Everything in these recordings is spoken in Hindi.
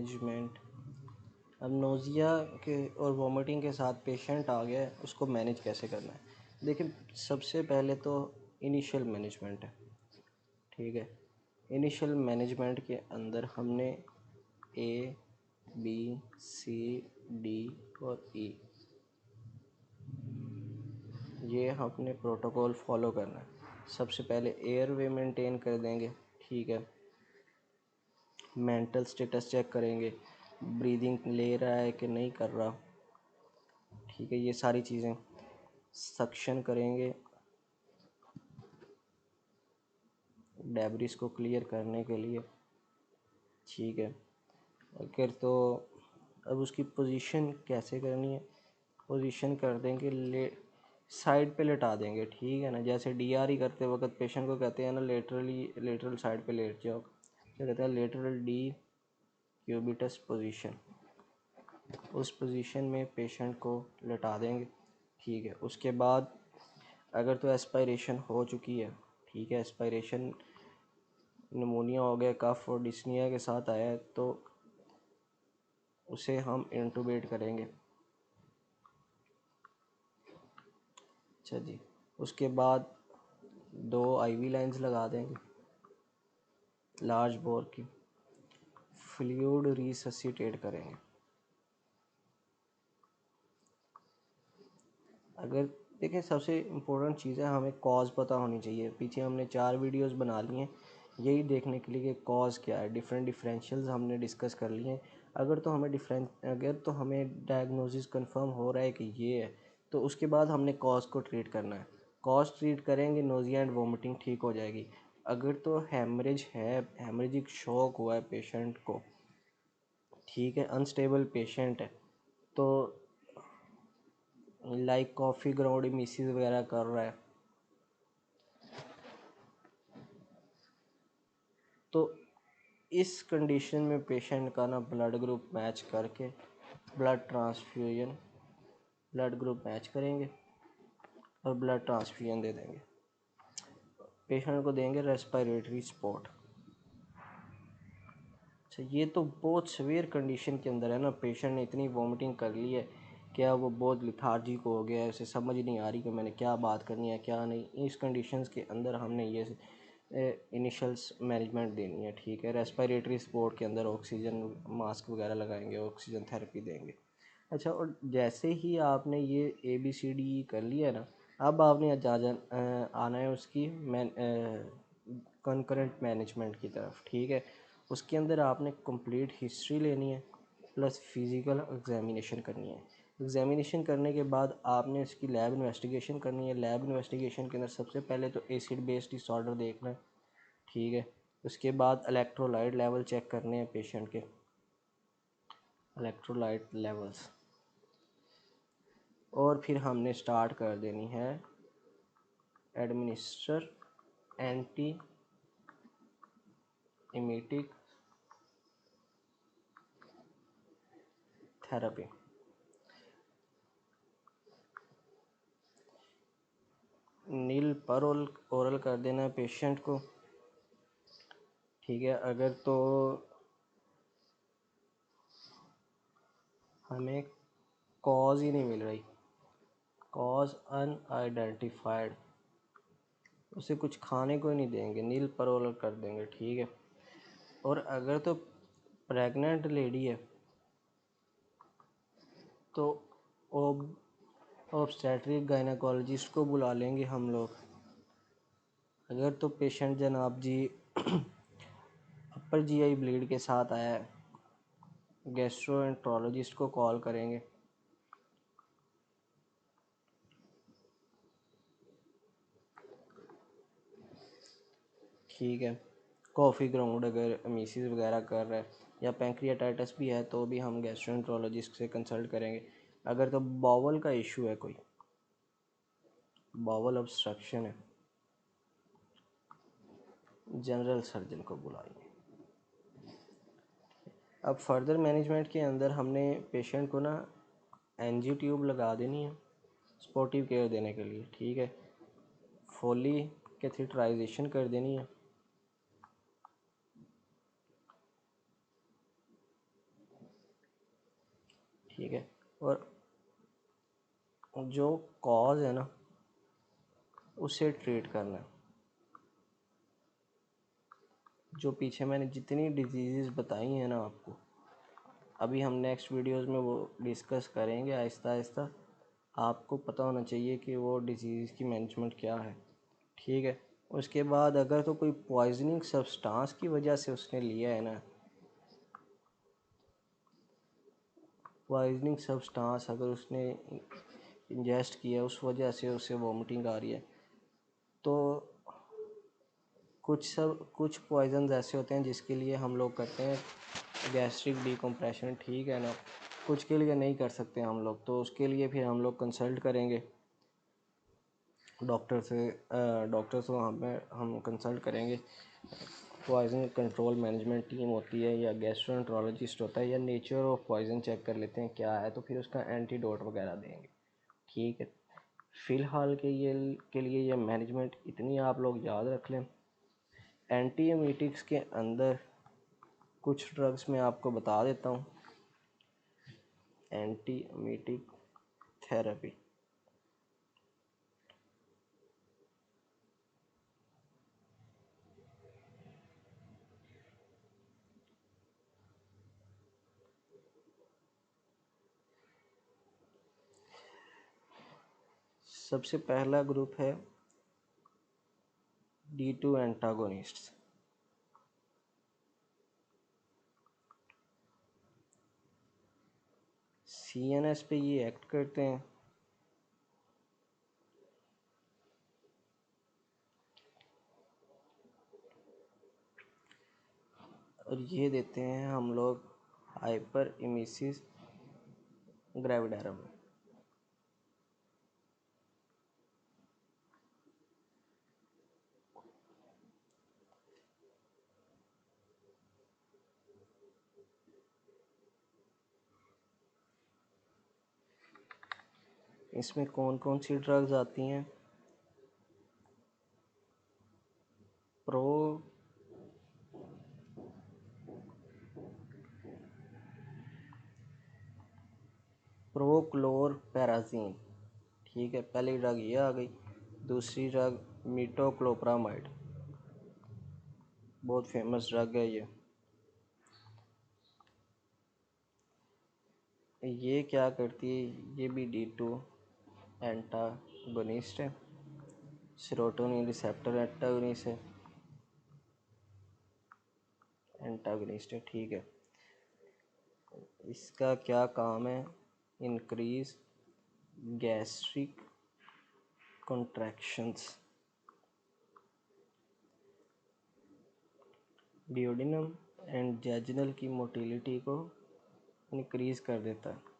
मैनेजमेंट। अब नोज़िया के और वॉमिटिंग के साथ पेशेंट आ गया है, उसको मैनेज कैसे करना है। देखिए, सबसे पहले तो इनिशियल मैनेजमेंट है, ठीक है। इनिशियल मैनेजमेंट के अंदर हमने ए, बी, सी, डी और ई, ये हमने प्रोटोकॉल फॉलो करना है। सबसे पहले एयरवे मेंटेन कर देंगे, ठीक है। मेंटल स्टेटस चेक करेंगे, ब्रीदिंग ले रहा है कि नहीं कर रहा, ठीक है। ये सारी चीज़ें सक्शन करेंगे डेब्रिस को क्लियर करने के लिए, ठीक है। अगर तो अब उसकी पोजीशन कैसे करनी है, पोजीशन कर देंगे साइड पे लेटा देंगे, ठीक है ना। जैसे डीआरई करते वक्त पेशेंट को कहते हैं ना लेटरल साइड पे लेट जाओ, क्या कहते हैं, लेटरल डी क्यूबिटस पोजीशन। उस पोजीशन में पेशेंट को लेटा देंगे, ठीक है। उसके बाद अगर तो एस्पायरेशन हो चुकी है, ठीक है, एस्पायरेशन निमोनिया हो गया, कफ और डिस्निया के साथ आया है, तो उसे हम इंटूबेट करेंगे। अच्छा जी, उसके बाद 2 आईवी लाइंस लगा देंगे लार्ज बोर की, फ्लूइड रिससिटेट करेंगे। अगर देखें, सबसे इम्पोर्टेंट चीज़ है हमें कॉज पता होनी चाहिए। पीछे हमने 4 वीडियोस बना ली हैं यही देखने के लिए कि कॉज क्या है। डिफरेंशियल्स हमने डिस्कस कर लिए हैं। अगर तो हमें डायग्नोसिस कंफर्म हो रहा है कि ये है, तो उसके बाद हमने कॉज को ट्रीट करना है। कॉज ट्रीट करेंगे, नोज़िया एंड वोमिटिंग ठीक हो जाएगी। अगर तो हेमरेज है, हेमरेजिक शॉक हुआ है पेशेंट को, ठीक है, अनस्टेबल पेशेंट है, तो लाइक कॉफ़ी ग्राउंड मिसिस वगैरह कर रहा है, तो इस कंडीशन में पेशेंट का ना ब्लड ग्रुप मैच करके ब्लड ग्रुप मैच करेंगे और ब्लड ट्रांसफ्यूजन दे देंगे। पेशेंट को देंगे रेस्पिरेटरी सपोर्ट। अच्छा, ये तो बहुत सीवियर कंडीशन के अंदर है ना। पेशेंट ने इतनी वॉमिटिंग कर ली है, क्या वो बहुत लिथार्जिक हो गया है, उसे समझ नहीं आ रही कि मैंने क्या बात करनी है क्या नहीं। इस कंडीशंस के अंदर हमने ये इनिशियल मैनेजमेंट देनी है, ठीक है। रेस्पिरेटरी सपोर्ट के अंदर ऑक्सीजन मास्क वगैरह लगाएंगे, ऑक्सीजन थेरेपी देंगे। अच्छा, और जैसे ही आपने ये ABCD कर लिया ना, अब आपने आना है उसकी कंकरेंट मैनेजमेंट की तरफ, ठीक है। उसके अंदर आपने कंप्लीट हिस्ट्री लेनी है प्लस फिज़िकल एग्जामिनेशन करनी है। एग्जामिनेशन करने के बाद आपने इसकी लैब इन्वेस्टिगेशन करनी है। लैब इन्वेस्टिगेशन के अंदर सबसे पहले तो एसिड बेस्ड डिसऑर्डर देखना है, ठीक है। उसके बाद इलेक्ट्रोलाइट लेवल चेक करने हैं पेशेंट के, इलेक्ट्रोलाइट लेवल्स। और फिर हमने स्टार्ट कर देनी है एडमिनिस्टर एंटी इमेटिक थेरेपी। नील पर ओरल कर देना है पेशेंट को, ठीक है। अगर तो हमें कॉज ही नहीं मिल रही, कॉज अनआइडेंटिफाइड, उसे कुछ खाने को ही नहीं देंगे, नील पर ओरल कर देंगे, ठीक है। और अगर तो प्रेग्नेंट लेडी है तो ऑब्स्टेट्रिक गायनेकोलॉजिस्ट को बुला लेंगे हम लोग। अगर तो पेशेंट जनाब जी अपर GI ब्लीड के साथ आया है, गैस्ट्रोएंट्रोलॉजिस्ट को कॉल करेंगे, ठीक है। कॉफ़ी ग्राउंड अगर मिसिस वगैरह कर रहा है या पैंक्रियाटाइटिस भी है तो भी हम गैस्ट्रोएंट्रोलॉजिस्ट से कंसल्ट करेंगे। अगर तो बावल का इशू है, कोई बावल ऑब्स्ट्रक्शन है, जनरल सर्जन को बुलाएंगे। अब फर्दर मैनेजमेंट के अंदर हमने पेशेंट को ना एनजी ट्यूब लगा देनी है सपोर्टिव केयर देने के लिए, ठीक है। फोली कैथेटराइजेशन कर देनी है, ठीक है। और जो कॉज है ना उसे ट्रीट करना है। जो पीछे मैंने जितनी डिजीज़ बताई हैं ना आपको, अभी हम नेक्स्ट वीडियोस में वो डिस्कस करेंगे आहिस्ता आहिस्ता। आपको पता होना चाहिए कि वो डिजीज़ की मैनेजमेंट क्या है, ठीक है। उसके बाद अगर तो कोई पॉइजनिंग सब्सटेंस की वजह से उसने लिया है ना, पॉइजनिंग सब्सटेंस अगर उसने इंजेस्ट किया है, उस वजह से उसे वॉमिटिंग आ रही है, तो कुछ पॉइजन ऐसे होते हैं जिसके लिए हम लोग करते हैं गैस्ट्रिक डिकम्प्रेशन, ठीक है ना। कुछ के लिए नहीं कर सकते हम लोग, तो उसके लिए फिर हम लोग कंसल्ट करेंगे डॉक्टर से। डॉक्टर से हम कंसल्ट करेंगे। पॉइजन कंट्रोल मैनेजमेंट टीम होती है, या गैस्ट्रोएंटरोलॉजिस्ट होता है, या नेचर ऑफ पॉइजन चेक कर लेते हैं क्या है, तो फिर उसका एंटीडोट वगैरह देंगे, ठीक है। फ़िलहाल के लिए ये मैनेजमेंट इतनी आप लोग याद रख लें। एंटीएमेटिक्स के अंदर कुछ ड्रग्स मैं आपको बता देता हूँ। एंटीएमेटिक थेरेपी, सबसे पहला ग्रुप है D2 एंटागोनिस्ट्स। CNS पे ये एक्ट करते हैं, और ये देते हैं हम लोग हाइपर इमिसिस ग्रेविडारम। इसमें कौन कौन सी ड्रग्स आती हैं? प्रो प्रोक्लोरपेराजीन, ठीक है, पहली ड्रग ये आ गई। दूसरी ड्रग मीटोक्लोप्रामाइड, बहुत फेमस ड्रग है ये क्या करती है? ये भी D2 एंटागोनिस्ट है, सेरोटोनिन रिसेप्टर एंटागोनिस्ट है, ठीक है। इसका क्या काम है? Increase gastric contractions, duodenum and jejunal की मोटिलिटी को इंक्रीज कर देता है।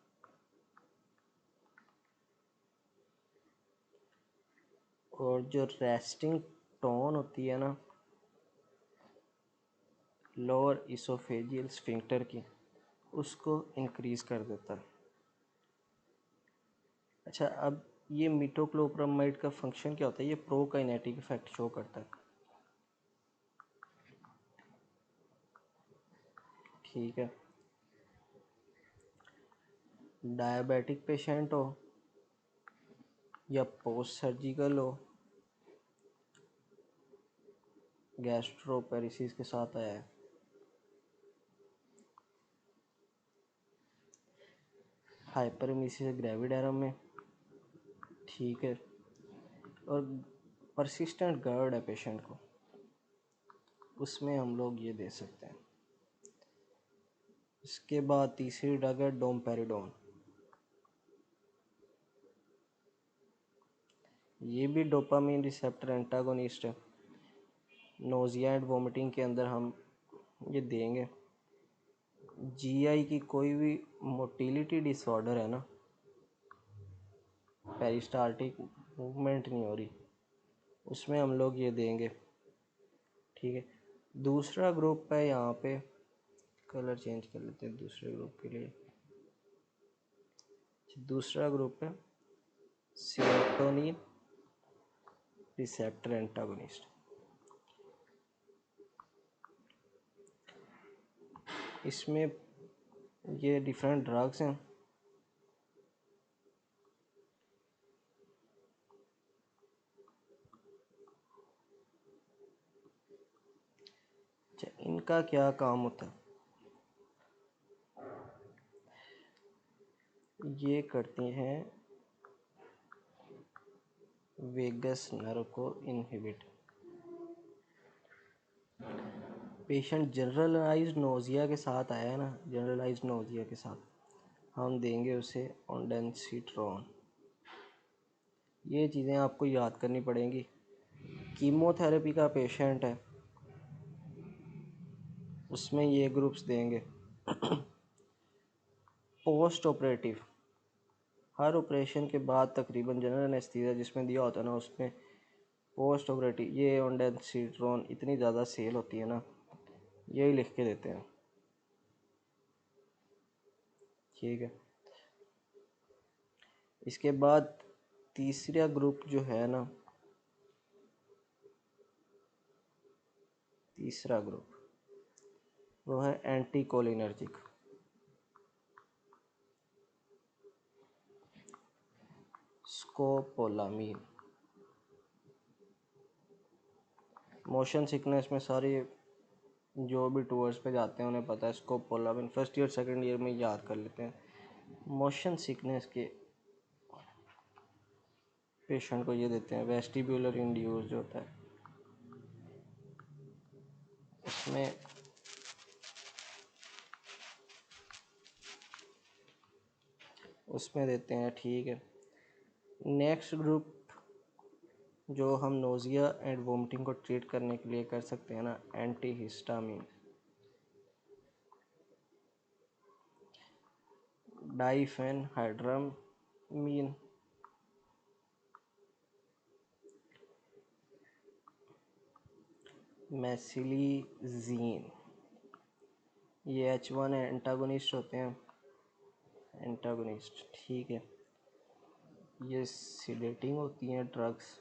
और जो रेस्टिंग टोन होती है ना लोअर इसोफेजियल स्फिंक्टर की, उसको इंक्रीज कर देता है। अच्छा, अब ये मीटोक्लोप्रामाइड का फंक्शन क्या होता है? ये प्रोकाइनेटिक इफेक्ट शो करता है, ठीक है। डायबिटिक पेशेंट हो या पोस्ट सर्जिकल हो, गैस्ट्रोपेरिसिस के साथ आया है, हाइपरमीसिस ग्रेविडारम में, ठीक है। और परसिस्टेंट गर्ड है पेशेंट को, उसमें हम लोग ये दे सकते हैं। इसके बाद तीसरी ड्रग है डोमपेरिडोन। ये भी डोपामीन रिसेप्टर एंटागोनिस्ट है। नोज़िया एंड वोमिटिंग के अंदर हम ये देंगे। जीआई की कोई भी मोटिलिटी डिसऑर्डर है ना, पेरिस्टाल्टिक मूवमेंट नहीं हो रही, उसमें हम लोग ये देंगे, ठीक है। दूसरा ग्रुप है, यहाँ पे कलर चेंज कर लेते हैं दूसरे ग्रुप के लिए। दूसरा ग्रुप है सेरोटोनिन रिसेप्टर एंटागोनिस्ट। इसमें ये डिफरेंट ड्रग्स हैं, इनका क्या काम होता है? ये करती हैं वेगस नर्व को इनहिबिट। पेशेंट जनरलाइज्ड नोज़िया के साथ आया है ना, जनरलाइज्ड नोज़िया के साथ हम देंगे उसे ओंडेंसिट्रॉन। ये चीज़ें आपको याद करनी पड़ेंगी। कीमोथेरेपी का पेशेंट है, उसमें ये ग्रुप्स देंगे। पोस्ट ऑपरेटिव, हर ऑपरेशन के बाद तकरीबन जनरल एनेस्थीसिया जिसमें दिया होता है ना, उसमें पोस्ट ऑपरेटिव ये ओंडेंसिट्रॉन इतनी ज़्यादा सेल होती है ना, यही लिख के देते हैं। ठीक है। इसके बाद तीसरा ग्रुप जो है ना, तीसरा ग्रुप वो है एंटीकोलिनर्जिक। स्कोपोलामीन। मोशन सिकनेस में सारे जो भी टूर्स पे जाते हैं उन्हें पता है scopolamine, first year second year में याद कर लेते हैं। मोशन सिकनेस के पेशेंट को ये देते हैं। वेस्टिब्यूलर इंड्यूस जो होता है उसमें देते हैं। ठीक है। नेक्स्ट ग्रुप जो हम नोज़िया एंड वोमिटिंग को ट्रीट करने के लिए कर सकते हैं ना, एंटीहिस्टामिन। डाइफेनहाइड्रामीन, मेसिलिजीन, ये H1 एंटागोनिस्ट होते हैं, एंटागोनिस्ट। ठीक है। ये सीडेटिंग होती हैं ड्रग्स।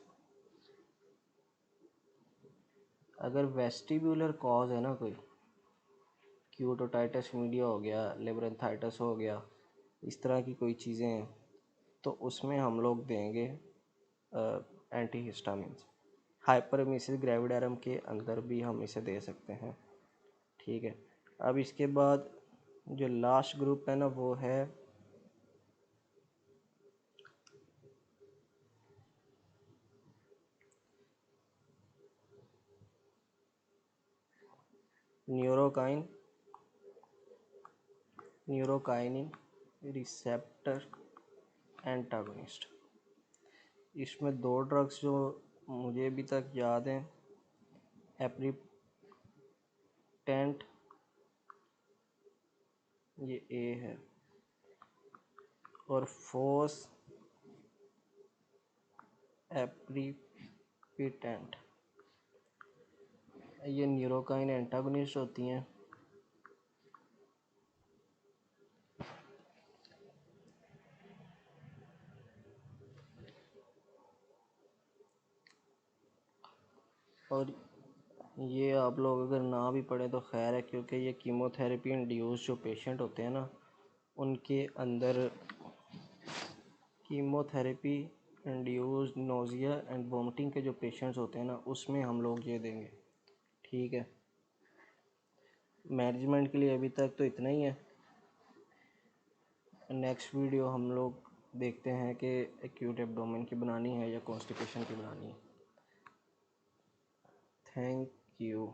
अगर वेस्टिब्यूलर कॉज है ना, कोई क्यूटोटाइटस मीडिया हो गया, लेब्रेंथाइटस हो गया, इस तरह की कोई चीज़ें हैं, तो उसमें हम लोग देंगे एंटीहिस्टामिन। हाइपरेमेसिस ग्रेविडारम के अंदर भी हम इसे दे सकते हैं। ठीक है। अब इसके बाद जो लास्ट ग्रुप है ना, वो है न्यूरोकाइनिन रिसेप्टर एंटागोनिस्ट। इसमें दो ड्रग्स जो मुझे अभी तक याद हैं, एप्रीटेंट, ये ए है, और फोस एप्रीपिटेंट, ये न्यूरोकाइन एंटागोनिस्ट होती हैं। और ये आप लोग अगर ना भी पढ़े तो खैर है, क्योंकि ये कीमोथेरेपी इंड्यूस जो पेशेंट होते हैं ना, उनके अंदर chemotherapy induce nausea and vomiting के जो पेशेंट्स होते हैं ना, उसमें हम लोग ये देंगे। ठीक है। मैनेजमेंट के लिए अभी तक तो इतना ही है। नेक्स्ट वीडियो हम लोग देखते हैं कि एक्यूट एब्डोमेन की बनानी है या कॉन्स्टिपेशन की बनानी है। Thank you.